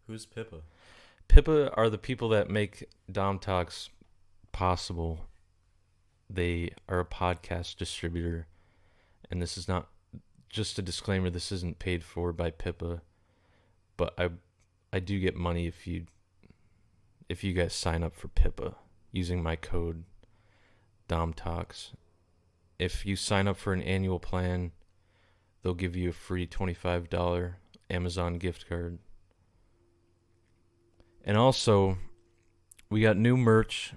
Who's Pippa? Pippa are the people that make Dom Talks possible. They are a podcast distributor, and this is not just a disclaimer. This isn't paid for by Pippa, but I do get money if you guys sign up for Pippa using my code Dom Talks. If you sign up for an annual plan, they'll give you a free $25 Amazon gift card. And also, we got new merch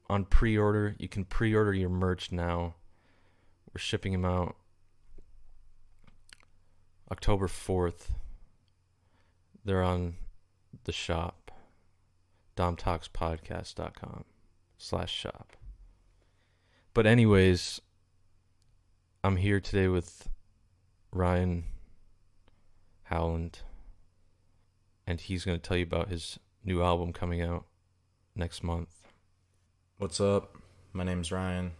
on pre-order. You can pre-order your merch now. We're shipping them out October 4th. They're on the shop, domtalkspodcast.com/shop. But anyways, I'm here today with Ryan Howland, and he's going to tell you about his new album coming out next month. What's up? My name's Ryan.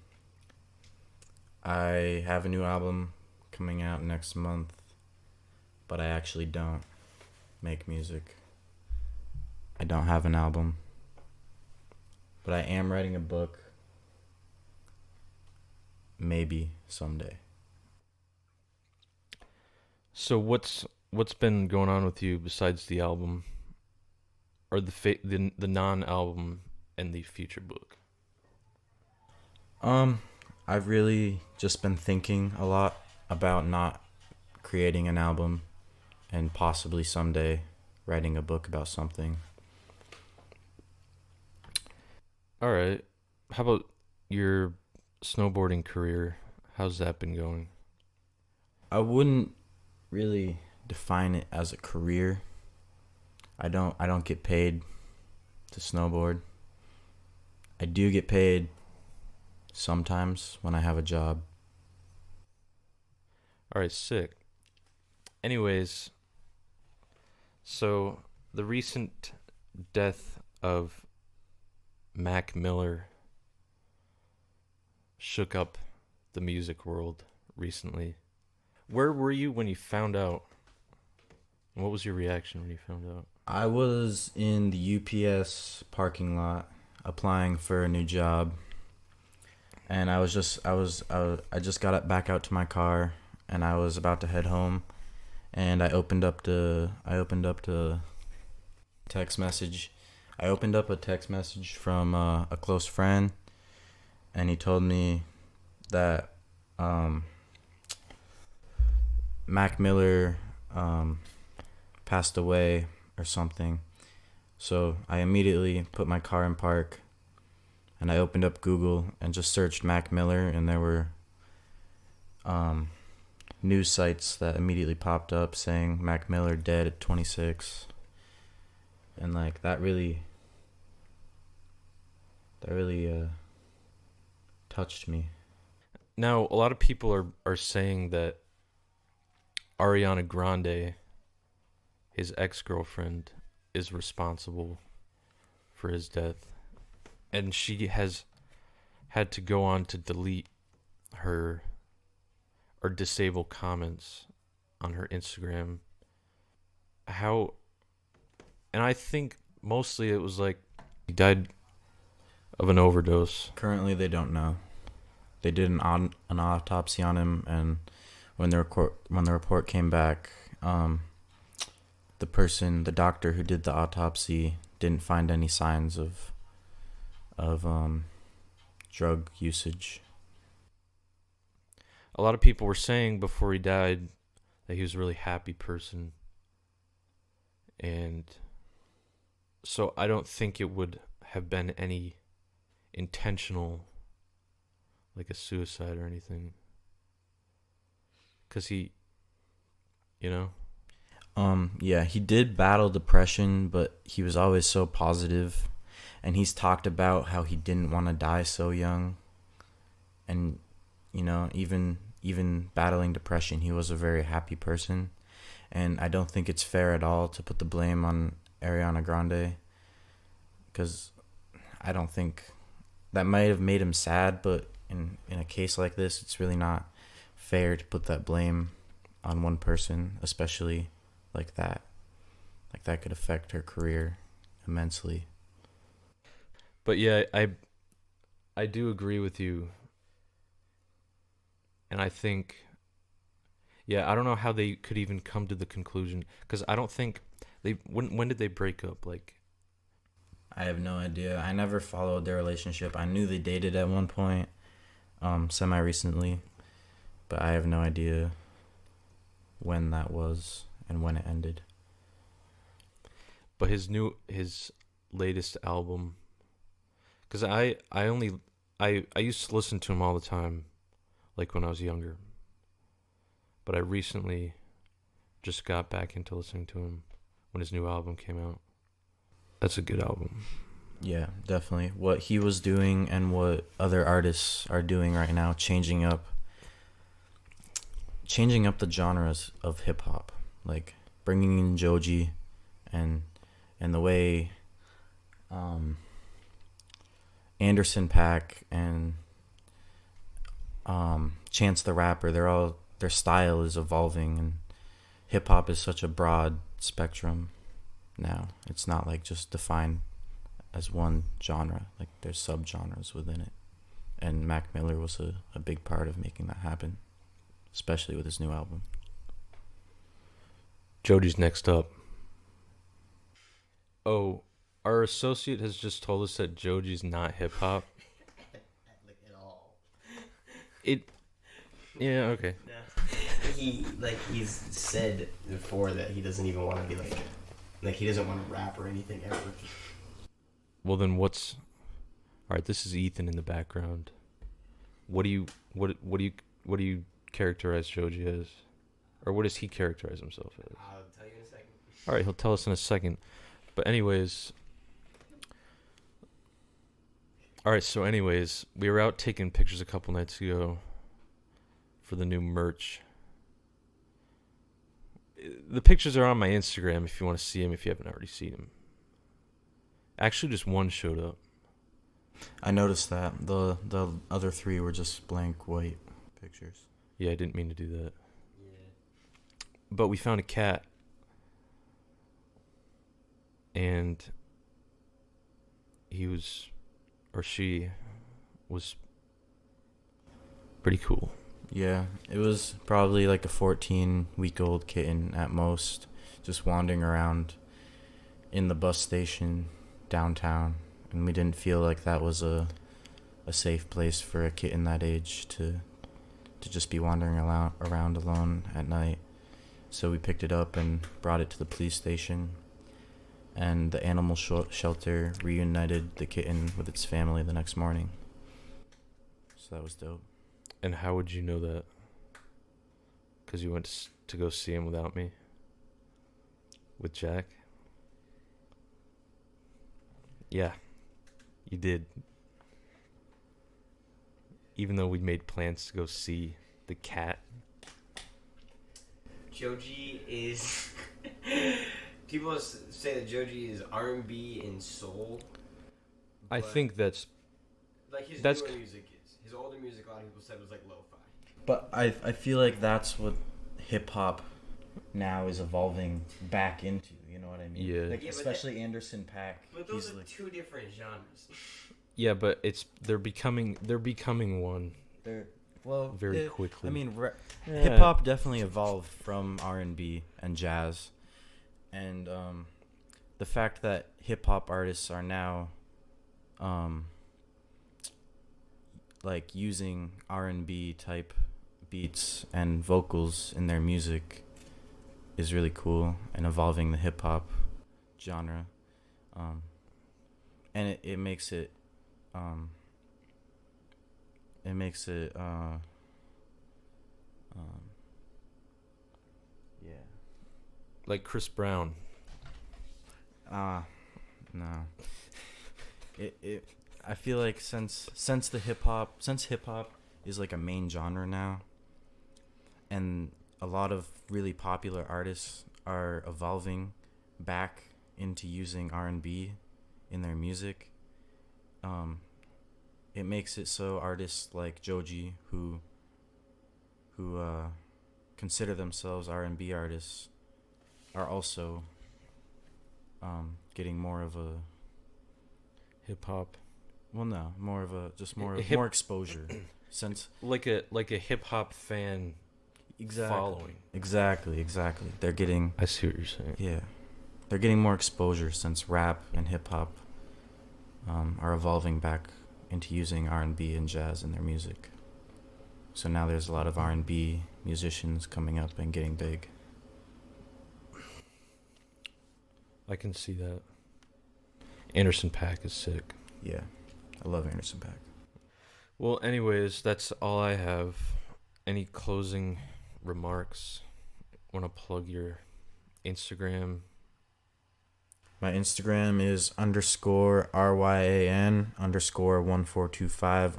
I have a new album coming out next month, but I actually don't make music. I don't have an album, but I am writing a book. Maybe someday. So what's been going on with you besides the album, or the non-album and the future book? I've really just been thinking a lot about not creating an album and possibly someday writing a book about something. All right. How about your snowboarding career? How's that been going? I wouldn't really define it as a career. I don't get paid to snowboard. I do get paid sometimes when I have a job. All right, sick. Anyways, so the recent death of Mac Miller shook up the music world recently. Where were you when you found out? What was your reaction when you found out? I was in the UPS parking lot applying for a new job, and I just got back out to my car, and I was about to head home, and I opened up the text message. I opened up a text message from a close friend, and he told me that Mac Miller passed away or something. So I immediately put my car in park, and I opened up Google and just searched Mac Miller, and there were news sites that immediately popped up saying Mac Miller dead at 26. And like that really touched me. Now, a lot of people are saying that Ariana Grande, his ex-girlfriend, is responsible for his death. And she has had to go on to delete her or disable comments on her Instagram. And I think mostly it was like he died of an overdose. Currently, they don't know. They did an autopsy on him, and when the report came back, the doctor who did the autopsy didn't find any signs of drug usage. A lot of people were saying before he died that he was a really happy person, and so I don't think it would have been any intentional, like a suicide or anything, because he, you know. Yeah, he did battle depression, but he was always so positive, and he's talked about how he didn't want to die so young, and you know, even battling depression, he was a very happy person, and I don't think it's fair at all to put the blame on Ariana Grande, because I don't think that might have made him sad, but in a case like this, it's really not fair to put that blame on one person, especially like that. Like that could affect her career immensely. But yeah, I do agree with you, and I think, yeah, I don't know how they could even come to the conclusion, because I don't think they when did they break up? Like, I have no idea. I never followed their relationship. I knew they dated at one point, semi recently, but I have no idea when that was and when it ended. but his latest album, because I used to listen to him all the time, like when I was younger, but I recently just got back into listening to him when his new album came out. That's a good album. Yeah, definitely. What he was doing and what other artists are doing right now, changing up the genres of hip hop, like bringing in Joji, and the way Anderson Paak and Chance the Rapper, their style is evolving, and hip hop is such a broad spectrum now. It's not like just defined as one genre. Like there's subgenres within it, and Mac Miller was a big part of making that happen, especially with his new album. Joji's next up. Oh, our associate has just told us that Joji's not hip hop. Like at all. Yeah, okay. He's said before that he doesn't even want to be like he doesn't want to rap or anything ever. Well, then all right, this is Ethan in the background. What do you characterize Joji as? Or what does he characterize himself as? I'll tell you in a second. All right, he'll tell us in a second. But anyways, we were out taking pictures a couple nights ago for the new merch. The pictures are on my Instagram if you want to see them, if you haven't already seen them. Actually, just one showed up. I noticed that the other three were just blank white pictures. Yeah, I didn't mean to do that. Yeah. But we found a cat. And she was pretty cool. Yeah, it was probably like a 14-week-old kitten at most, just wandering around in the bus station downtown, and we didn't feel like that was a safe place for a kitten that age to just be wandering around alone at night. So we picked it up and brought it to the police station, and the animal shelter reunited the kitten with its family the next morning. So that was dope. And how would you know that? Because you went to go see him without me? With Jack? Yeah, you did. Even though we made plans to go see the cat. Joji is... People say that Joji is R&B and soul. I think that's... Like his that's newer music is. His older music, a lot of people said was like lo-fi. But I feel like that's what hip-hop now is evolving back into, you know what I mean? Yeah. Like, Yeah, especially Anderson .Paak. But those he's are like, two different genres. Yeah, but they're becoming one they're well very quickly. I mean, Yeah. hip-hop definitely evolved from R&B and jazz, and the fact that hip-hop artists are now like using R&B type beats and vocals in their music is really cool, and evolving the hip hop genre, and it makes it yeah, like Chris Brown. no, it I feel like since hip hop is like a main genre now, and a lot of really popular artists are evolving back into using R&B in their music. It makes it so artists like Joji, who consider themselves R&B artists, are also getting more of a Hip hop, well, no, more of a just more Hip- more exposure since like a hip hop fan following. Exactly. They're getting I see what you're saying. yeah, they're getting more exposure since rap and hip hop are evolving back into using R&B and jazz in their music. So now there's a lot of R&B musicians coming up and getting big. I can see that. Anderson .Paak is sick. Yeah, I love Anderson .Paak. Well, anyways, that's all I have. Any closing remarks? Want to plug your Instagram? My Instagram is _RYAN_1425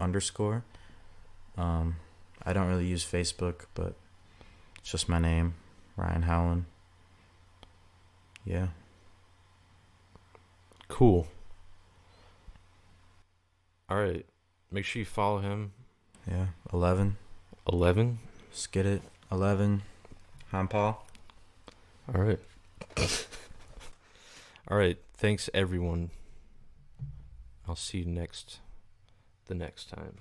_ I don't really use Facebook, but it's just my name, Ryan Howland. Yeah. Cool. All right. Make sure you follow him. Yeah. 11. 11. Skid it. 11. Han Paul. All right. All right. Thanks, everyone. I'll see you the next time.